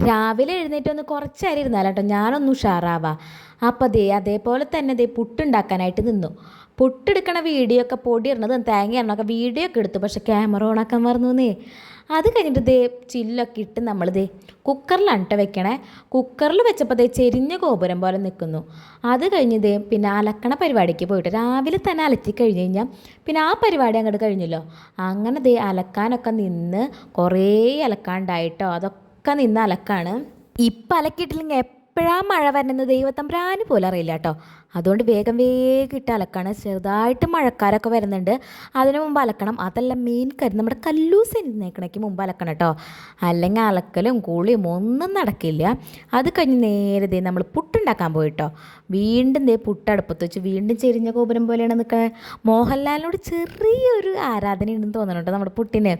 രാവിലെ എഴുന്നേറ്റ് കുറച്ച് നേരം ഇരുന്നാലോ കേട്ടോ ഞാനൊന്ന് ഉഷാറാവാം. അപ്പോൾ അതേപോലെ തന്നെ പുട്ടുണ്ടാക്കാനായിട്ട് നിന്നു. പുട്ടെടുക്കണ വീഡിയോ ഒക്കെ പൊടി ഇടണതും തേങ്ങ ഇടണമൊക്കെ വീഡിയോ ഒക്കെ എടുത്തു. പക്ഷേ ക്യാമറ ഓണാക്കാൻ മറന്നു. അത് കഴിഞ്ഞിട്ട് ചില്ലൊക്കെ ഇട്ട് നമ്മൾ കുക്കറിലാണ് കേട്ടോ വെക്കണേ. കുക്കറിൽ വെച്ചപ്പോൾ ചെരിഞ്ഞ ഗോപുരം പോലെ നിൽക്കുന്നു. അത് കഴിഞ്ഞ് പിന്നെ അലക്കണ പരിപാടിക്ക് പോയിട്ട് രാവിലെ തന്നെ അലക്കി കഴിഞ്ഞ് കഴിഞ്ഞാൽ പിന്നെ ആ പരിപാടി അങ്ങോട്ട് കഴിഞ്ഞല്ലോ. അങ്ങനെ അലക്കാനൊക്കെ നിന്ന് കുറേ അലക്കാണ്ടായിട്ടോ. അതൊക്കെ നിന്ന് അലക്കാണ്. ഇപ്പം അലക്കിയിട്ടില്ലെങ്കിൽ എപ്പോഴാണ് മഴ വരുന്നത് ദൈവത്തമ്പുരാന് പോലും അറിയില്ല കേട്ടോ. അതുകൊണ്ട് വേഗം വേഗം ഇട്ട് അലക്കാണ്. ചെറുതായിട്ട് മഴക്കാരൊക്കെ വരുന്നുണ്ട്, അതിന് മുമ്പ് അലക്കണം. അതല്ല മെയിൻ കാര്യം, നമ്മുടെ കല്ലൂസ് എഴുന്നേക്കണേക്ക് മുമ്പ് അലക്കണം കേട്ടോ. അല്ലെങ്കിൽ അലക്കലും കുളിയും ഒന്നും നടക്കില്ല. അത് കഴിഞ്ഞ് നേരെ നമ്മൾ പുട്ടുണ്ടാക്കാൻ പോയിട്ടോ. വീണ്ടും പുട്ടടുപ്പത്ത് വെച്ച് വീണ്ടും ചെരിഞ്ഞ ഗോപുരം പോലെയാണ് നിൽക്കുന്നത്. മോഹൻലാലിനോട് ചെറിയൊരു ആരാധന ഉണ്ടെന്ന് തോന്നണം നമ്മുടെ പുട്ടിന്.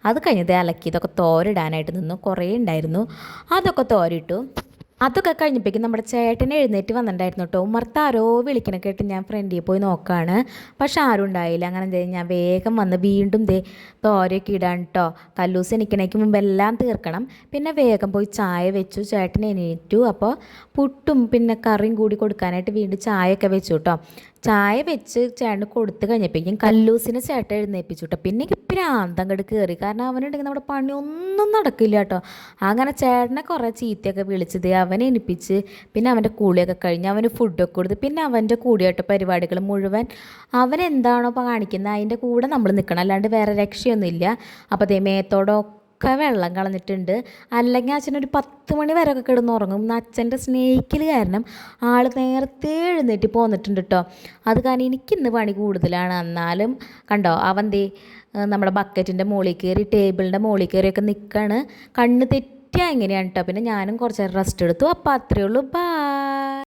അത് കഴിഞ്ഞത് അലക്കി ഇതൊക്കെ തോരിടാനായിട്ട് നിന്നു. കുറേ ഉണ്ടായിരുന്നു, അതൊക്കെ തോരിട്ടു. അതൊക്കെ കഴിഞ്ഞപ്പോഴേക്കും നമ്മുടെ ചേട്ടനെ എഴുന്നേറ്റ് വന്നിട്ടുണ്ടായിരുന്നു കേട്ടോ. ഉമ്മർത്താരോ വിളിക്കണ കേട്ട് ഞാൻ ഫ്രണ്ടിൽ പോയി നോക്കുകയാണ്. പക്ഷെ ആരും ഉണ്ടായില്ല. അങ്ങനെ ഞാൻ വേഗം വന്ന് വീണ്ടും തോരയൊക്കെ ഇടാൻ കേട്ടോ. കല്ലൂസ് എണീക്കണേക്ക് മുമ്പ് എല്ലാം തീർക്കണം. പിന്നെ വേഗം പോയി ചായ വെച്ചു. ചേട്ടൻ എണീറ്റു. അപ്പോൾ പുട്ടും പിന്നെ കറിയും കൂടി കൊടുക്കാനായിട്ട് വീണ്ടും ചായയൊക്കെ വെച്ചു കേട്ടോ. ചായ വെച്ച് ചേട്ടന് കൊടുത്തു കഴിഞ്ഞപ്പോഴേക്കും കല്ലൂസിനെ ചേട്ടൻ എഴുന്നേൽപ്പിച്ചു കേട്ടോ. പിന്നെ എനിക്ക് പ്രാന്തം കയറി. കാരണം അവനുണ്ടെങ്കിൽ നമ്മുടെ പണിയൊന്നും നടക്കില്ല കേട്ടോ. അങ്ങനെ ചേട്ടനെ കുറേ ചീത്തയൊക്കെ വിളിച്ചത് അവനെ എണിപ്പിച്ച് പിന്നെ അവൻ്റെ കൂളിയൊക്കെ കഴിഞ്ഞ് അവന് ഫുഡൊക്കെ കൊടുത്ത് പിന്നെ അവൻ്റെ കൂടിയായിട്ട് പരിപാടികൾ മുഴുവൻ അവൻ എന്താണോ കാണിക്കുന്നത് അതിൻ്റെ കൂടെ നമ്മൾ നിൽക്കണം, അല്ലാണ്ട് വേറെ രക്ഷയൊന്നുമില്ല. അപ്പോൾ മേത്തോടൊക്കെ വെള്ളം കളഞ്ഞിട്ടുണ്ട്. അല്ലെങ്കിൽ അച്ഛനൊരു 10 മണി വരെ ഒക്കെ കിടന്നുറങ്ങും. അച്ഛൻ്റെ സ്നേഹിക്കൽ കാരണം ആൾ നേരത്തെ എഴുന്നേറ്റ് പോന്നിട്ടുണ്ട് കേട്ടോ. അത് കാരണം എനിക്കിന്ന് പണി കൂടുതലാണ്. എന്നാലും കണ്ടോ അവൻ നമ്മുടെ ബക്കറ്റിൻ്റെ മുകളിൽ കയറി ടേബിളിൻ്റെ മുകളിൽ കയറിയൊക്കെ നിൽക്കുകയാണ്. കണ്ണ് തെറ്റിയാൽ എങ്ങനെയാണ് കേട്ടോ. പിന്നെ ഞാനും കുറച്ച് നേരം റെസ്റ്റ് എടുത്തു. അപ്പോൾ അത്രയേ ഉള്ളൂ. ബൈ.